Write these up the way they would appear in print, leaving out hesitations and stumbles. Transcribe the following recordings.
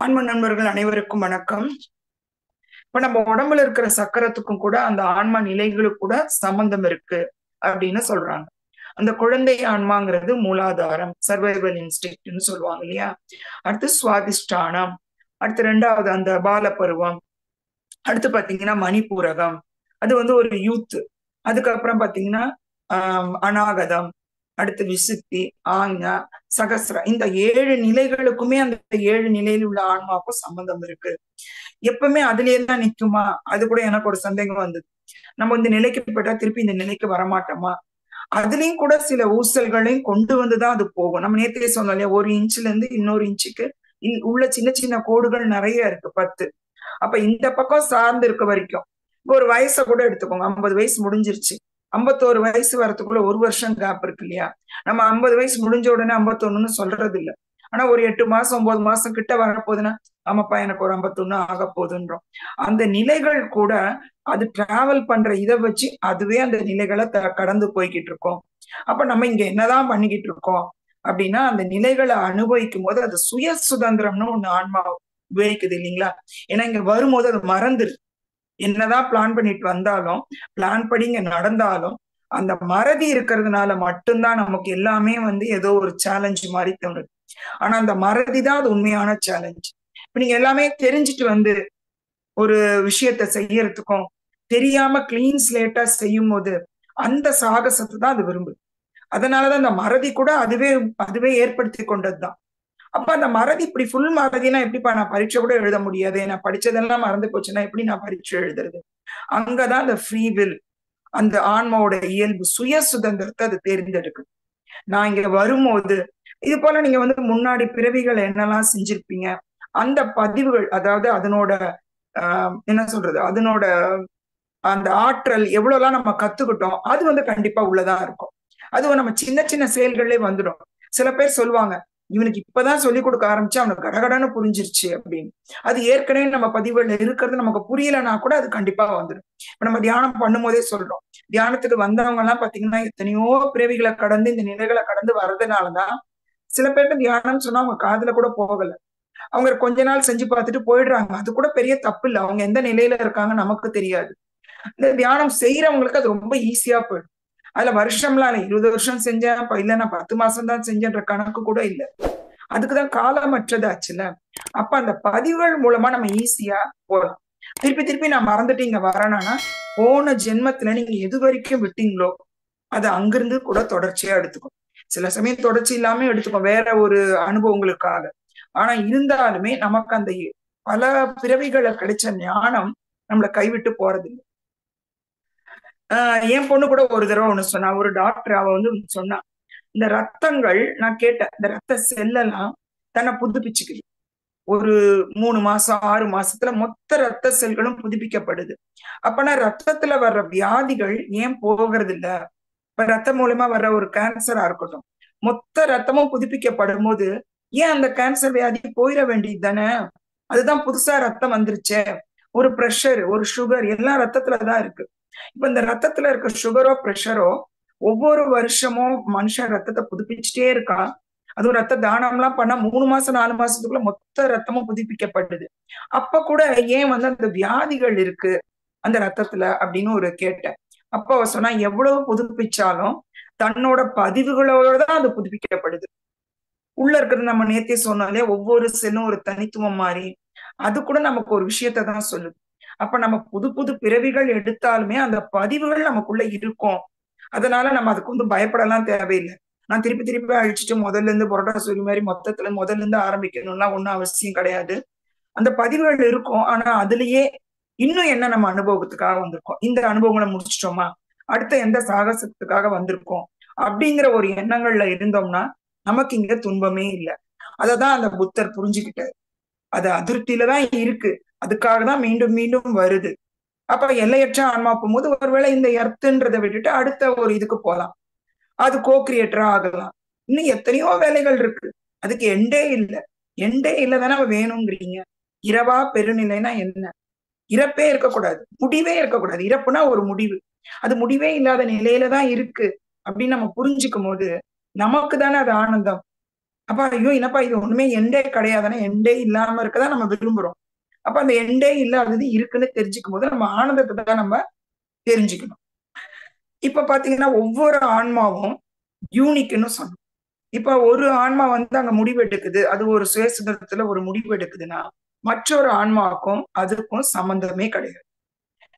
ஆன்ம நண்பர்கள் அனைவருக்கும் வணக்கம். இப்ப நம்ம உடம்புல இருக்கிற சக்கரத்துக்கும் கூட அந்த ஆன்மா நிலைகளுக்கு கூட சம்பந்தம் இருக்கு அப்படின்னு சொல்றாங்க. அந்த குழந்தை ஆன்மாங்கிறது மூலாதாரம், சர்வைவல் இன்ஸ்டிங்க்ட்னு சொல்லுவாங்க இல்லையா. அடுத்து சுவாதிஷ்டானம், அடுத்து ரெண்டாவது அந்த பால பருவம், அடுத்து பாத்தீங்கன்னா மணிப்பூரகம், அது ஒரு யூத். அதுக்கப்புறம் பாத்தீங்கன்னா அநாகதம், அடுத்து விசுத்தி, ஆஞ்ஞா, சகசிரம். இந்த 7 நிலைகளுக்குமே அந்த 7 நிலையில் உள்ள ஆன்மாவுக்கும் சம்பந்தம் இருக்கு. எப்பவுமே அதுலயே தான் நிக்குமா? அது கூட எனக்கு ஒரு சந்தேகம் வந்தது. நம்ம இந்த நிலைக்கு போயிட்டா திருப்பி இந்த நிலைக்கு வரமாட்டோமா? அதுலயும் கூட சில ஊசல்களையும் கொண்டு வந்துதான் அது போகும். நம்ம நேத்தையே சொன்னோம் இல்லையா, 1 இன்ச்ல இருந்து இன்னொரு இன்ச்சுக்கு உள்ள சின்ன சின்ன கோடுகள் நிறைய இருக்கு, 10. அப்ப இந்த பக்கம் சார்ந்து இருக்க வரைக்கும் இப்போ ஒரு வயசை கூட எடுத்துக்கோங்க. 50 வயசு முடிஞ்சிருச்சு, 51 வயசு வரதுக்குள்ள 1 வருஷம் கேப் இருக்கு இல்லையா. நம்ம 50 வயசு முடிஞ்ச உடனே 51ன்னு சொல்றது இல்ல. ஆனா ஒரு 8 மாசம் 9 மாசம் கிட்ட வரப்போகுதுன்னா, ஆமாப்பா எனக்கு ஒரு 51 ஆக போகுதுன்றோம். அந்த நிலைகள் கூட அது டிராவல் பண்ற இதை வச்சு அதுவே அந்த நிலைகளை கடந்து போய்கிட்டு இருக்கோம். அப்ப நம்ம இங்க என்னதான் பண்ணிக்கிட்டு இருக்கோம் அப்படின்னா, அந்த நிலைகளை அனுபவிக்கும் போது அது சுய சுதந்திரம்னு ஒண்ணு ஆன்மா உபயோகிக்குது இல்லைங்களா. ஏன்னா இங்க வரும்போது அது மறந்துரு. என்னதான் பிளான் பண்ணிட்டு வந்தாலும், பிளான் படி இங்க நடந்தாலும், அந்த மறதி இருக்கிறதுனால மட்டும்தான் நமக்கு எல்லாமே ஏதோ ஒரு சேலஞ்ச் மாதிரி தோணுது. ஆனா அந்த மறதி தான் அது உண்மையான சேலஞ்ச். இப்ப நீங்க எல்லாமே தெரிஞ்சுட்டு ஒரு விஷயத்த செய்யறதுக்கும் தெரியாம கிளீன் ஸ்லேட்டா செய்யும் போது அந்த சாகசத்தை தான் அது விரும்புது. அதனாலதான் அந்த மறதி கூட அதுவே அதுவே ஏற்படுத்தி கொண்டதுதான். அப்ப அந்த மறதி இப்படி ஃபுல் மறதினா எப்படிப்பா நான் பரீட்சை கூட எழுத முடியாது, நான் படிச்சதெல்லாம் மறந்து போச்சுன்னா எப்படி நான் பரீட்சை எழுதுறது? அங்கதான் அந்த ஃப்ரீ வில், அந்த ஆன்மாவோட இயல்பு சுய சுதந்திரத்தை அது தேர்ந்தெடுக்குது. நான் இங்க வரும்போது இது போல நீங்க முன்னாடி பிறவிகள் என்னெல்லாம் செஞ்சிருப்பீங்க, அந்த பதிவுகள், அதாவது அதனோட என்ன சொல்றது, அதனோட அந்த ஆற்றல் எவ்வளவுலாம் நம்ம கத்துக்கிட்டோம், அது கண்டிப்பா உள்ளதா இருக்கும். அது நம்ம சின்ன சின்ன செயல்களே வந்துடும். சில பேர் சொல்லுவாங்க, இவனுக்கு இப்பதான் சொல்லிக் கொடுக்க ஆரம்பிச்சு அவனுக்கு கடகடன்னு புரிஞ்சிருச்சு அப்படின்னு. அது ஏற்கனவே நம்ம பதிவுகள்ல இருக்கிறது நமக்கு புரியலன்னா கூட அது கண்டிப்பா வந்துடும். இப்ப நம்ம தியானம் பண்ணும் போதே சொல்றோம், தியானத்துக்கு வந்தவங்க எல்லாம் பாத்தீங்கன்னா எத்தனையோ பிறவிகளை கடந்து இந்த நிலைகளை கடந்து வர்றதுனாலதான் சில பேர்ட்ட தியானம் சொன்னா அவங்க காதுல கூட போகல. அவங்க கொஞ்ச நாள் செஞ்சு பார்த்துட்டு போயிடுறாங்க. அது கூட பெரிய தப்பு இல்லை. அவங்க எந்த நிலையில இருக்காங்க நமக்கு தெரியாது. இந்த தியானம் செய்யறவங்களுக்கு அது ரொம்ப ஈஸியா போயிடும். அதுல வருஷம்லாம் இல்லை, 20 வருஷம் செஞ்சேன் இல்ல நான் 10 மாசம் தான் செஞ்சேன்ற கணக்கு கூட இல்லை. அதுக்குதான் காலமற்றதாச்சுல. அப்ப அந்த பதிவுகள் மூலமா நம்ம ஈஸியா போகலாம். திருப்பி திருப்பி நான் மறந்துட்டு இங்க வரணும்னா, போன ஜென்மத்துல நீங்க எது வரைக்கும் விட்டீங்களோ அதை அங்கிருந்து கூட தொடர்ச்சியா எடுத்துக்கும். சில சமயம் தொடர்ச்சி இல்லாம எடுத்துக்கும் வேற ஒரு அனுபவங்களுக்காக. ஆனா இருந்தாலுமே நமக்கு அந்த பல பிறவிகளை கிடைச்ச ஞானம் நம்மளை கைவிட்டு போறதில்லை. என் பொண்ணு கூட ஒரு தடவை ஒண்ணு சொன்னா, ஒரு டாக்டர் அவ சொன்னா, இந்த ரத்தங்கள், நான் கேட்டேன், இந்த ரத்த செல்லெல்லாம் தன்னை புதுப்பிச்சுக்குது. ஒரு 3 மாசம் 6 மாசத்துல மொத்த ரத்த செல்களும் புதுப்பிக்கப்படுது. அப்பனா ரத்தத்துல வர்ற வியாதிகள் ஏன் போகிறது இல்ல? இப்ப ரத்தம் மூலமா வர்ற ஒரு கேன்சரா இருக்கட்டும், மொத்த ரத்தமும் புதுப்பிக்கப்படும் போது ஏன் அந்த கேன்சர் வியாதி போயிட வேண்டியது தானே? அதுதான் புதுசா ரத்தம் வந்துருச்சே. ஒரு பிரஷர், ஒரு சுகர் எல்லாம் ரத்தத்துலதான் இருக்கு. இப்ப இந்த ரத்தத்துல இருக்க சுகரோ பிரஷரோ ஒவ்வொரு வருஷமும் மனுஷன் ரத்தத்தை புதுப்பிச்சுட்டே இருக்கான். அதுவும் ரத்த தானம் எல்லாம் பண்ணா 3 மாசம் 4 மாசத்துக்குள்ள மொத்த ரத்தமும் புதுப்பிக்கப்படுது. அப்ப கூட ஏன் அந்த வியாதிகள் இருக்கு அந்த ரத்தத்துல அப்படின்னு ஒரு கேட்டேன். அப்ப அவ சொன்னா, எவ்வளவு புதுப்பிச்சாலும் தன்னோட பதிவுகளோட தான் அது புதுப்பிக்கப்படுது. உள்ள இருக்கிறது நம்ம நேத்தே சொன்னாலே ஒவ்வொரு செல்லும் ஒரு தனித்துவம் மாறி அது கூட நமக்கு ஒரு விஷயத்த தான் சொல்லுது. அப்ப நம்ம புது புது பிறவிகள் எடுத்தாலுமே அந்த பதிவுகள் நமக்குள்ள இருக்கும். அதனால நம்ம அதுக்கு பயப்படலாம் தேவையில்லை. நான் திருப்பி திருப்பி அழிச்சிட்டு முதல்ல இருந்து புரட்டா சொல்லி மாதிரி மொத்தத்துல முதல்ல இருந்து ஆரம்பிக்கணும்லாம் ஒண்ணும் அவசியம் கிடையாது. அந்த பதிவுகள் இருக்கும். ஆனா அதுலயே இன்னும் என்ன நம்ம அனுபவத்துக்காக வந்திருக்கோம், இந்த அனுபவங்களை முடிச்சிட்டோமா, அடுத்த எந்த சாகசத்துக்காக வந்திருக்கோம் அப்படிங்கிற ஒரு எண்ணங்கள்ல இருந்தோம்னா நமக்கு இங்க துன்பமே இல்லை. அததான் அந்த புத்தர் புரிஞ்சுக்கிட்டாரு. அது அதிருப்தியில தான் இருக்கு, அதுக்காக தான் மீண்டும் மீண்டும் வருது. அப்ப எல்லையற்ற ஆன்மா போகும்போது ஒருவேளை இந்த எர்த்துன்றதை விட்டுட்டு அடுத்த ஒரு இதுக்கு போகலாம், அது கோ கிரியேட்டரா ஆகலாம். இன்னும் எத்தனையோ வேலைகள் இருக்கு, அதுக்கு எண்டே இல்லை. எண்டே இல்லை தானே வேணுங்கிறீங்க. இரவா பெருநிலைனா என்ன? இறப்பே இருக்கக்கூடாது, முடிவே இருக்கக்கூடாது. இறப்புனா ஒரு முடிவு, அது முடிவே இல்லாத நிலையில தான் இருக்கு. அப்படின்னு நம்ம புரிஞ்சுக்கும் போது நமக்கு தானே அது ஆனந்தம். அப்ப ஐயோ என்னப்பா இது ஒண்ணுமே எண்டே கிடையாதுன்னா, எண்டே இல்லாம இருக்கதான் நம்ம விரும்புறோம். அப்ப அந்த எண்டே இல்லாதது இருக்குன்னு தெரிஞ்சுக்கும் போது நம்ம ஆனந்தத்தை தான் நம்ம தெரிஞ்சுக்கணும். இப்ப பாத்தீங்கன்னா ஒவ்வொரு ஆன்மாவும் யூனிக்ன்னு சொன்னோம். இப்ப ஒரு ஆன்மா அங்க முடிவு எடுக்குது. அது ஒரு சுயசுதந்திரத்துல ஒரு முடிவு எடுக்குதுன்னா, மற்றொரு ஆன்மாவுக்கும் அதுக்கும் சம்பந்தமே கிடையாது.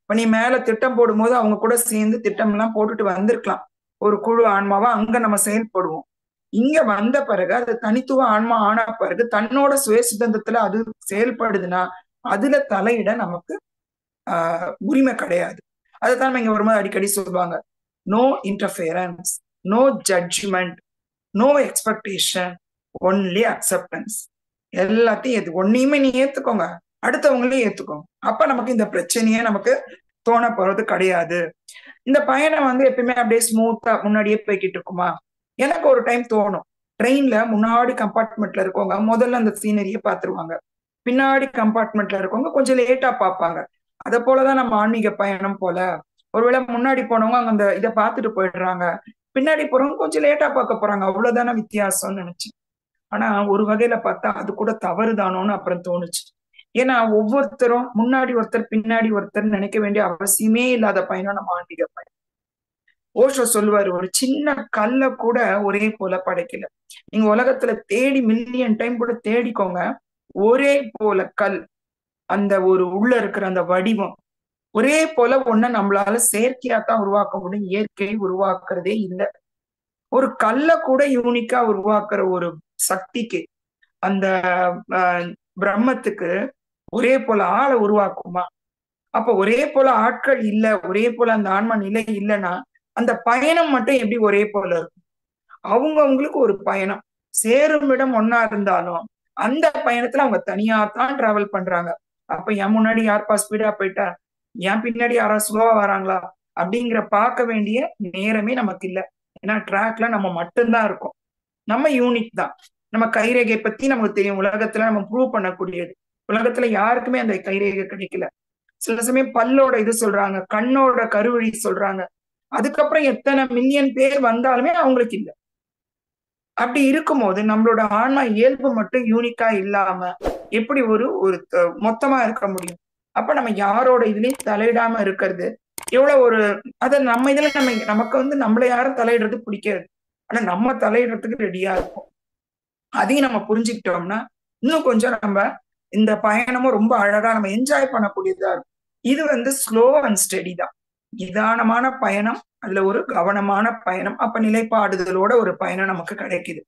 இப்ப நீ மேல திட்டம் போடும்போது அவங்க கூட சேர்ந்து திட்டம் எல்லாம் போட்டுட்டு வந்திருக்கலாம். ஒரு குழு ஆன்மாவா அங்க நம்ம செயல்படுவோம். இங்க வந்த பிறகு அது தனித்துவ ஆன்மா ஆன பிறகு தன்னோட சுயசுதந்திரத்துல அது செயல்படுதுன்னா, அதுல தலையிட நமக்கு உரிமை கிடையாது. அதுதான் நம்ம இங்க வரும்போது அடிக்கடி சொல்லுவாங்க. No interference, no judgement, no expectation, only acceptance. எல்லாத்தையும் ஒன்னையுமே நீ ஏத்துக்கோங்க, அடுத்தவங்களையும் ஏத்துக்கோங்க. அப்ப நமக்கு இந்த பிரச்சனையே நமக்கு தோண போறது கிடையாது. இந்த பயணம் எப்பயுமே அப்படியே ஸ்மூத்தா முன்னாடியே போய்கிட்டு இருக்குமா? எனக்கு ஒரு டைம் தோணும். ட்ரெயின்ல முன்னாடி கம்பார்ட்மெண்ட்ல இருக்கவங்க முதல்ல அந்த சீனரியை பார்த்துருவாங்க. பின்னாடி கம்பார்ட்மெண்ட்ல இருக்கவங்க கொஞ்சம் லேட்டா பார்ப்பாங்க. அத போலதான் நம்ம ஆன்மீக பயணம் போல. ஒருவேளை முன்னாடி போனவங்க அங்க அந்த இதை பார்த்துட்டு போயிடுறாங்க. பின்னாடி போறவங்க கொஞ்சம் லேட்டா பார்க்க போறாங்க. அவ்வளவுதானே வித்தியாசம்னு நினைச்சேன். ஆனா ஒரு வகையில பார்த்தா அது கூட தவறுதானோன்னு அப்புறம் தோணுச்சு. ஏன்னா ஒவ்வொருத்தரும் முன்னாடி ஒருத்தர் பின்னாடி ஒருத்தர் நினைக்க வேண்டிய அவசியமே இல்லாத பயணம் நம்ம ஆன்மீக பயணம். ஓஷோ சொல்லுவாரு, ஒரு சின்ன கல்ல கூட ஒரே போல படைக்கல. நீங்க உலகத்துல தேடி மில்லியன் டைம் கூட தேடிக்கோங்க. ஒரே போல கல், அந்த ஒரு உள்ள இருக்கிற அந்த வடிவம் ஒரே போல ஒண்ண நம்மளால செயற்கையா தான் உருவாக்க முடியும். இயற்கை உருவாக்குறதே இல்லை. ஒரு கல்ல கூட யூனிக்கா உருவாக்குற ஒரு சக்திக்கு, அந்த பிரம்மத்துக்கு ஒரே போல ஆளை உருவாக்குமா? அப்ப ஒரே போல ஆட்கள் இல்ல, ஒரே போல அந்த ஆன்மா நிலை இல்லைன்னா அந்த பயணம் மட்டும் எப்படி ஒரே போல இருக்கும்? அவங்களுக்கு ஒரு பயணம், சேரும் இடம் ஒன்னா இருந்தாலும் அந்த பயணத்துல அவங்க தனியா தான் டிராவல் பண்றாங்க. அப்ப என் முன்னாடி யாருப்பா ஸ்பீடா போயிட்டா, என் பின்னாடி யாராவது ஸ்லோவா வராங்களா அப்படிங்கிற பார்க்க வேண்டிய நேரமே நமக்கு இல்லை. ஏன்னா ட்ராக்ல நம்ம மட்டும்தான் இருக்கோம். நம்ம யூனிக் தான். நம்ம கைரேகை பத்தி நமக்கு தெரியும். உலகத்துல நம்ம ப்ரூவ் பண்ணக்கூடியது. உலகத்துல யாருக்குமே அந்த கைரேகை கிடைக்கல. சில சமயம் பல்லோட இது சொல்றாங்க, கண்ணோட கருவழி சொல்றாங்க. அதுக்கப்புறம் எத்தனை மில்லியன் பேர் வந்தாலுமே அவங்களுக்கு இல்லை. அப்படி இருக்கும்போது நம்மளோட ஆன்மா இயல்பு மட்டும் யூனிக்கா இல்லாம எப்படி ஒரு ஒரு மொத்தமா இருக்க முடியும்? அப்ப நம்ம யாரோட இதுலயும் தலையிடாம இருக்கிறது எவ்வளவு ஒரு அத நம்ம இதுல நமக்கு நம்மள யாரும் தலையிடுறது பிடிக்காது. ஆனா நம்ம தலையிடுறதுக்கு ரெடியா இருக்கும். அதையும் நம்ம புரிஞ்சுக்கிட்டோம்னா இன்னும் கொஞ்சம் நம்ம இந்த பயணமும் ரொம்ப அழகா நம்ம என்ஜாய் பண்ணக்கூடியதா இருக்கும். இது ஸ்லோ அண்ட் ஸ்டெடி தான். நிதானமான பயணம், அதுல ஒரு கவனமான பயணம், அப்ப நிலைப்பாடுதலோட ஒரு பயணம் நமக்கு கிடைக்குது.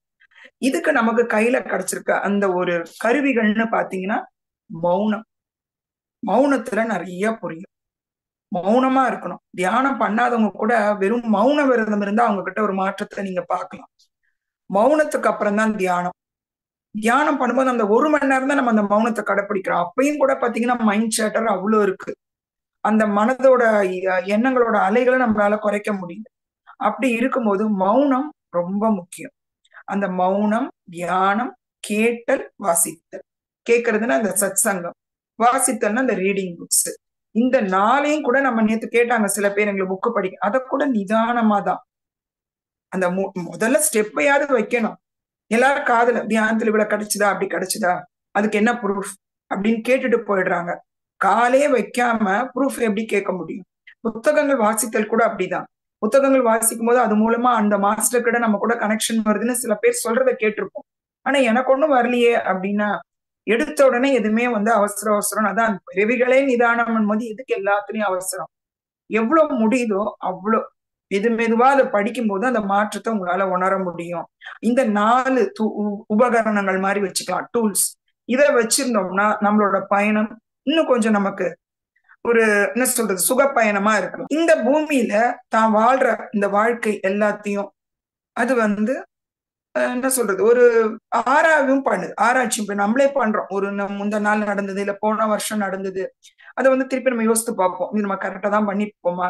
இதுக்கு நமக்கு கையில கிடைச்சிருக்க அந்த ஒரு கருவிகள்னு பாத்தீங்கன்னா மௌனம். மௌனத்துல நிறைய புரியும். மௌனமா இருக்கணும். தியானம் பண்ணாதவங்க கூட வெறும் மௌன விரதம் இருந்தா அவங்க கிட்ட ஒரு மாற்றத்தை நீங்க பார்க்கலாம். மௌனத்துக்கு அப்புறம் தான் தியானம். தியானம் பண்ணும்போது அந்த 1 மணி நேரம் தான் நம்ம அந்த மௌனத்தை கடைப்பிடிக்கிறோம். அப்பயும் கூட பாத்தீங்கன்னா மைண்ட் சேட்டர் அவ்வளவு இருக்கு. அந்த மனதோட எண்ணங்களோட அலைகளை நம்மளால குறைக்க முடியல. அப்படி இருக்கும்போது மௌனம் ரொம்ப முக்கியம். அந்த மௌனம், தியானம், கேட்டல், வாசித்தல். கேட்கறதுன்னா அந்த சத் சங்கம், வாசித்தல்னா அந்த ரீடிங் புக்ஸ். இந்த 4ஐயும் கூட நம்ம நேத்து கேட்டாங்க சில பேர் எங்களுக்கு புக்கு படிக்க. அதை கூட நிதானமா தான் அந்த முதல்ல ஸ்டெப்பையாவது வைக்கணும். எல்லாரும் காதுல தியானத்துல இவ்வளவு கிடைச்சுதா, அப்படி கிடைச்சுதா, அதுக்கு என்ன ப்ரூஃப் அப்படின்னு கேட்டுட்டு போயிடுறாங்க. காலே வைக்காம ப்ரூஃப் எப்படி கேட்க முடியும்? புத்தகங்கள் வாசித்தல் கூட அப்படிதான். புத்தகங்கள் வாசிக்கும் போது அது மூலமா அந்த மாஸ்டர் கிட்ட நம்ம கூட கனெக்ஷன் வருதுன்னு சில பேர் சொல்றதை கேட்டிருப்போம். ஆனா எனக்கு ஒண்ணும் வரலையே அப்படின்னா, எடுத்த உடனே எதுவுமே அவசர அவசரம். அதான் பிறவிகளே நிதானம் போது எதுக்கு எல்லாத்துலயும் அவசரம்? எவ்வளவு முடியுதோ அவ்வளோ மெது மெதுவா அதை படிக்கும் போது அந்த மாற்றத்தை உங்களால உணர முடியும். இந்த 4 உபகரணங்கள் மாதிரி வச்சுக்கலாம், டூல்ஸ். இதை வச்சிருந்தோம்னா நம்மளோட பயணம் இன்னும் கொஞ்சம் நமக்கு ஒரு என்ன சொல்றது சுக பயணமா இருக்கலாம். இந்த பூமியில தான் வாழ்ற இந்த வாழ்க்கை எல்லாத்தையும் அது என்ன சொல்றது ஒரு ஆராயும் பண்ணுது, ஆராய்ச்சி நம்மளே பண்றோம். ஒரு முந்த நாள் நடந்தது, இல்ல போன வருஷம் நடந்தது, அதை திருப்பி நம்ம யோசித்து பார்ப்போம். இது நம்ம கரெக்டா தான் பண்ணிருப்போமா,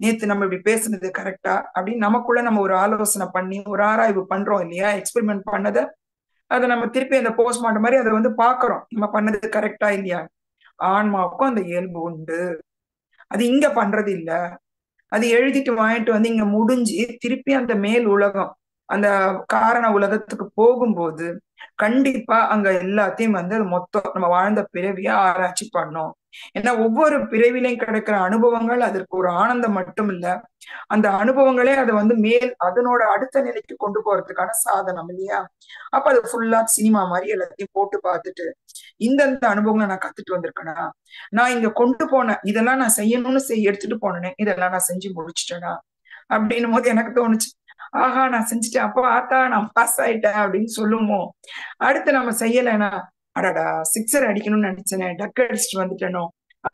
நேத்து நம்ம இப்படி பேசுனது கரெக்டா அப்படின்னு நமக்குள்ள நம்ம ஒரு ஆலோசனை பண்ணி ஒரு ஆராய்வு பண்றோம் இல்லையா? எக்ஸ்பெரிமெண்ட் பண்ணதை அதை நம்ம திருப்பி அந்த போஸ்ட்மார்ட்டம் மாதிரி அதை பாக்குறோம், நம்ம பண்ணது கரெக்டா இல்லையா? ஆன்மாவுக்கும் அந்த இயல்பு உண்டு. அது இங்க பண்றது இல்ல. அது எழுதிட்டு வாங்கிட்டு வந்து இங்க முடிஞ்சு திருப்பி அந்த மேல் உலகம், அந்த காரண உலகத்துக்கு போகும்போது கண்டிப்பா அங்க எல்லாத்தையும் வந்து அது மொத்தம் நம்ம வாழ்ந்த பிறவிய ஆராய்ச்சி பண்ணோம். ஏன்னா ஒவ்வொரு பிறவிலையும் கிடைக்கிற அனுபவங்கள் அதற்கு ஒரு ஆனந்தம் மட்டும் இல்ல, அந்த அனுபவங்களே அதை வந்து மேல் அதனோட அடுத்த நிலைக்கு கொண்டு போறதுக்கான சாதனம் இல்லையா? அப்ப அது ஃபுல்லா சினிமா மாதிரி எல்லாத்தையும் போட்டு பார்த்துட்டு இந்தந்த அனுபவங்களை நான் கத்துட்டு வந்திருக்கேனா, நான் இங்க கொண்டு போனேன் இதெல்லாம் நான் செய்யணும்னு எடுத்துட்டு போனேனே இதெல்லாம் நான் செஞ்சு முடிச்சிட்டேனா அப்படின்னும் போது எனக்கு தோணுச்சு, ஆஹா நான் செஞ்சுட்டேன், அப்போ ஆத்தா நான் பாஸ் ஆயிட்டேன் அப்படின்னு சொல்லுமோ. அடுத்து நம்ம செய்யலைன்னா, அடடா சிக்ஸர் அடிக்கணும்னு நினைச்சேனே டக் அடிச்சுட்டு வந்துட்டேனோ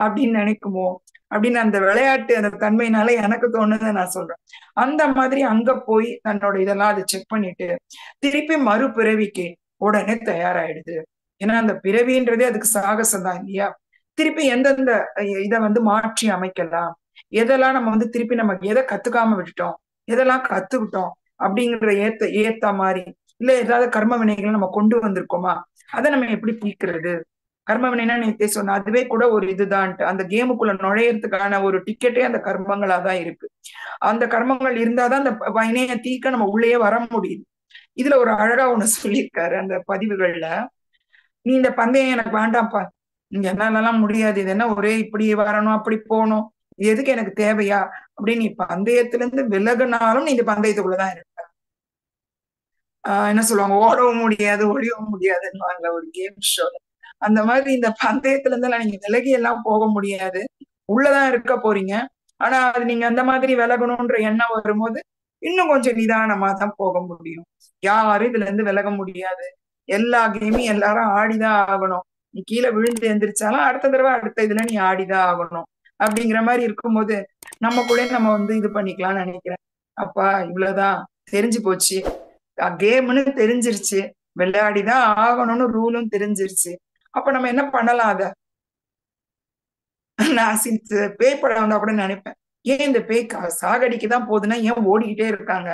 அப்படின்னு நினைக்குமோ அப்படின்னு அந்த விளையாட்டு அந்த தன்மையினால எனக்கு தோணுதை நான் சொல்றேன். அந்த மாதிரி அங்க போய் தன்னோட இதெல்லாம் அதை செக் பண்ணிட்டு திருப்பி மறுபிறவிக்கு உடனே தயாராயிடுது. ஏன்னா அந்த பிறவின்றதே அதுக்கு சாகசம் தான் இல்லையா? திருப்பி எந்தெந்த இதை வந்து மாற்றி அமைக்கலாம், எதெல்லாம் நம்ம வந்து திருப்பி நம்ம எதை கத்துக்காம விட்டுட்டோம், எதெல்லாம் கத்துக்கிட்டோம் அப்படிங்கிற ஏத்த மாதிரி, இல்ல ஏதாவது கர்ம வினைகளை நம்ம கொண்டு வந்திருக்கோமா, அதை நம்ம எப்படி தீர்க்கிறது. கர்ம வினைனா நேத்தே சொன்ன அதுவே கூட ஒரு இதுதான்ட்டு அந்த கேமுக்குள்ள நுழையறதுக்கான ஒரு டிக்கெட்டே அந்த கர்மங்களா தான் இருக்கு. அந்த கர்மங்கள் இருந்தாதான் அந்த வினையை தீர்க்க நம்ம உள்ளேயே வர முடியுது. இதுல ஒரு அழகா ஒண்ணு சொல்லியிருக்காரு அந்த பதிவுகள்ல, நீ இந்த பந்தயம் எனக்கு வேண்டாம்ப்பா, இங்க என்னாலலாம் முடியாது, இது என்ன ஒரே இப்படி வரணும் அப்படி போகணும், இது எதுக்கு எனக்கு தேவையா அப்படின்னு நீ பந்தயத்துல இருந்து விலகுனாலும் நீ இந்த பந்தயத்துக்குள்ளதான் இருக்க. என்ன சொல்லுவாங்க, ஓடவும் முடியாது ஒழியவும் முடியாதுன்னு ஒரு கேம் ஷோ. அந்த மாதிரி இந்த பந்தயத்துல இருந்து நீங்க விலகி எல்லாம் போக முடியாது, உள்ளதான் இருக்க போறீங்க. ஆனா அது நீங்க அந்த மாதிரி விலகணும்ன்ற எண்ணம் வரும்போது இன்னும் கொஞ்சம் நிதானமா தான் போக முடியும். யாரும் இதுல இருந்து விலக முடியாது. எல்லா கேமையும் எல்லாரும் ஆடிதான் ஆகணும். நீ கீழே விழுந்து எந்திரிச்சாலும் அடுத்த தடவை அடுத்த இதுல நீ ஆடிதான் ஆகணும் அப்படிங்கிற மாதிரி இருக்கும்போது நம்ம கூட நம்ம வந்து இது பண்ணிக்கலாம்னு நினைக்கிறேன். அப்பா இவ்வளவுதான் தெரிஞ்சு போச்சு, கேம்னு தெரிஞ்சிருச்சு, விளையாடிதான் ஆகணும்னு ரூலும் தெரிஞ்சிருச்சு. அப்ப நம்ம என்ன பண்ணலாம் அத? நான் பேய் படம் வந்தா கூட நினைப்பேன், ஏன் இந்த பேய் சாகடிக்குதான் போகுதுன்னா ஏன் ஓடிக்கிட்டே இருக்காங்க,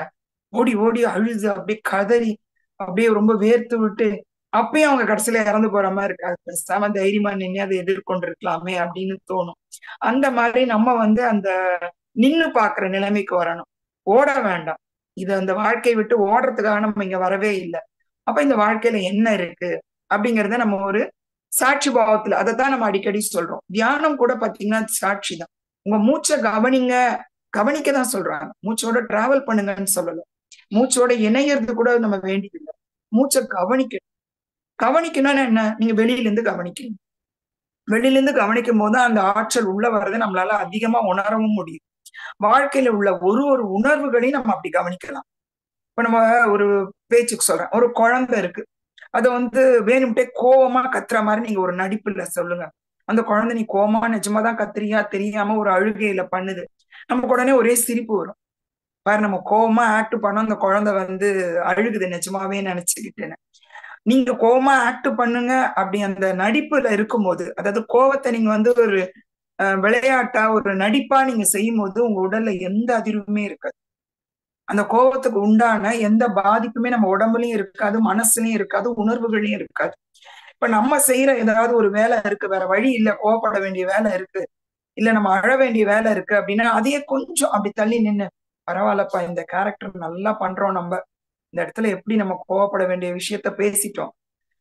ஓடி ஓடி அழுது அப்படியே கதறி அப்படியே ரொம்ப வேர்த்து விட்டு அப்பயும் அவங்க கடைசியில இறந்து போற மாதிரி இருக்காது, பேசாம தைரியமா நின்று அதை எதிர்கொண்டு இருக்கலாமே அப்படின்னு தோணும். அந்த மாதிரி நம்ம வந்து அந்த நின்னு பாக்குற நிலைமைக்கு வரணும். ஓட வேண்டாம். இது அந்த வாழ்க்கையை விட்டு ஓடுறதுக்காக நம்ம இங்க வரவே இல்லை. அப்ப இந்த வாழ்க்கையில என்ன இருக்கு அப்படிங்கறத நம்ம ஒரு சாட்சி பாவத்துல அதைத்தான் நம்ம அடிக்கடி சொல்றோம். தியானம் கூட பாத்தீங்கன்னா சாட்சி தான். உங்க மூச்சை கவனிங்க, கவனிக்கதான் சொல்றாங்க, மூச்சோட டிராவல் பண்ணுங்கன்னு சொல்லல. மூச்சோட இணையறது கூட நம்ம வேண்டியதில்லை, மூச்சை கவனிக்கணும். கவனிக்கணும்னு என்ன, நீங்க வெளியில இருந்து கவனிக்கணும். வெளியில இருந்து கவனிக்கும் போது அந்த ஆற்றல் உள்ள வர்றதை நம்மளால அதிகமா உணரவும் முடியும். வாழ்க்கையில உள்ள ஒரு ஒரு உணர்வுகளையும் நம்ம அப்படி கவனிக்கலாம். இப்ப நம்ம ஒரு பேச்சுக்கு சொல்றேன், ஒரு குழந்தை இருக்கு, அத வந்து வேணும்ட்டே கோவமா கத்துற மாதிரி நீங்க ஒரு நடிப்புல சொல்லுங்க. அந்த குழந்தை நீ கோவமா நிஜமாதான் கத்துறியா தெரியாம ஒரு அழுகையில பண்ணுது, நமக்கு உடனே ஒரே சிரிப்பு வரும். பாரு நம்ம கோவமா ஆக்ட் பண்ணோம், அந்த குழந்தை வந்து அழுகுது நிஜமாவே நினைச்சுக்கிட்டேன்னு. நீங்க கோவமா ஆக்ட் பண்ணுங்க அப்படி அந்த நடிப்புல இருக்கும்போது, அதாவது கோவத்தை நீங்க வந்து ஒரு விளையாட்டா ஒரு நடிப்பா நீங்க செய்யும் போது உங்க உடல்ல எந்த அதிர்வுமே இருக்காது. அந்த கோபத்துக்கு உண்டான எந்த பாதிப்புமே நம்ம உடம்புலயும் இருக்காது, மனசுலயும் இருக்காது, உணர்வுகளையும் இருக்காது. இப்ப நம்ம செய்யற ஏதாவது ஒரு வேலை இருக்கு, வேற வழி இல்ல, கோவப்பட வேண்டிய வேலை இருக்கு, இல்ல நம்ம அழ வேண்டிய வேலை இருக்கு அப்படின்னா அதையே கொஞ்சம் அப்படி தள்ளி நின்னு, பரவாயில்லப்பா இந்த கேரக்டர் நல்லா பண்றோம், நம்ம இந்த இடத்துல எப்படி நம்ம கோவப்பட வேண்டிய விஷயத்த பேசிட்டோம்,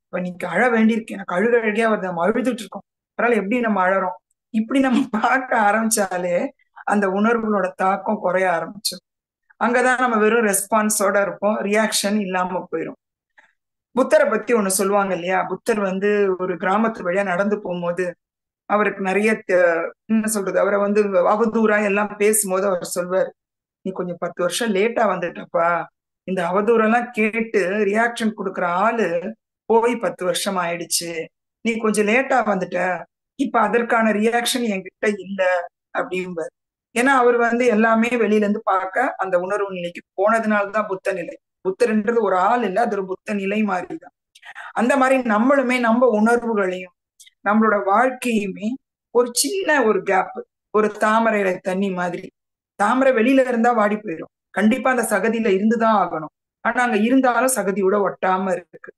இப்ப நீங்க அழ வேண்டியிருக்கு, எனக்கு அழுகையா வருது, நம்ம அழுதுட்டு இருக்கோம், பரவாயில்ல எப்படி நம்ம அழறோம், இப்படி நம்ம பார்க்க ஆரம்பிச்சாலே அந்த உணர்வுகளோட தாக்கம் குறைய ஆரம்பிச்சிடும். அங்கதான் நம்ம வெறும் ரெஸ்பான்ஸோட இருப்போம், ரியாக்ஷன் இல்லாம போயிடும். புத்தரை பத்தி ஒண்ணு சொல்லுவாங்க இல்லையா, புத்தர் வந்து ஒரு கிராமத்து வழியா நடந்து போகும்போது அவருக்கு நிறைய என்ன சொல்றது, அவரை வந்து அவதூறா எல்லாம் பேசும்போது அவர் சொல்வார், நீ கொஞ்சம் 10 வருஷம் லேட்டா வந்துட்டப்பா, இந்த அவதூறெல்லாம் கேட்டு ரியாக்ஷன் கொடுக்குற ஆளு போய் 10 வருஷம் ஆயிடுச்சு, நீ கொஞ்சம் லேட்டா வந்துட்ட, இப்ப அதற்கான ரியாக்ஷன் என்கிட்ட இல்ல அப்படிம்பார். ஏன்னா அவர் வந்து எல்லாமே வெளியில இருந்து பார்க்க அந்த உணர்வு நிலைக்கு போனதுனாலதான் புத்த நிலை. புத்தர்ன்றது ஒரு ஆள் இல்ல, அது ஒரு புத்த நிலை மாதிரிதான். அந்த மாதிரி நம்மளுமே நம்ம உணர்வுகளையும் நம்மளோட வாழ்க்கையுமே ஒரு சின்ன ஒரு கேப், ஒரு தாமரையில தண்ணி மாதிரி. தாமரை வெளியில இருந்தா வாடி போயிடும், கண்டிப்பா அந்த சகதியில இருந்துதான் ஆகணும். ஆனா அங்க இருந்தாலும் சகதியோட ஒட்டாம இருக்கு.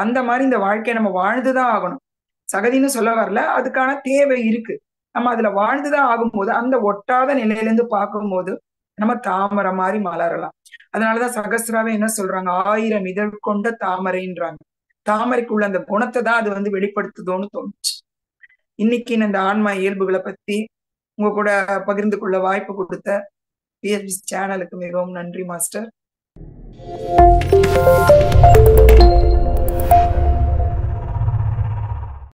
அந்த மாதிரி இந்த வாழ்க்கையை நம்ம வாழ்ந்துதான் ஆகணும். சகதின்னு சொல்ல வரல, அதுக்கான தேவை இருக்கு. நம்ம அதுல வாழ்ந்துதான் ஆகும்போது அந்த ஒட்டாத நிலையில இருந்து பார்க்கும்போது நம்ம தாமரை மாதிரி மலரலாம். அதனாலதான் சகஸ்ராவே என்ன சொல்றாங்க, 1000 இதழ் கொண்ட தாமரைன்றாங்க. தாமரைக்குள்ள அந்த குணத்தை தான் அது வெளிப்படுத்துதோன்னு தோணுச்சு. இன்னைக்கு இந்த ஆன்மா இயல்புகளை பத்தி உங்க கூட பகிர்ந்து கொள்ள வாய்ப்பு கொடுத்த பிஎஸ்பி சேனலுக்கு மிகவும் நன்றி மாஸ்டர்.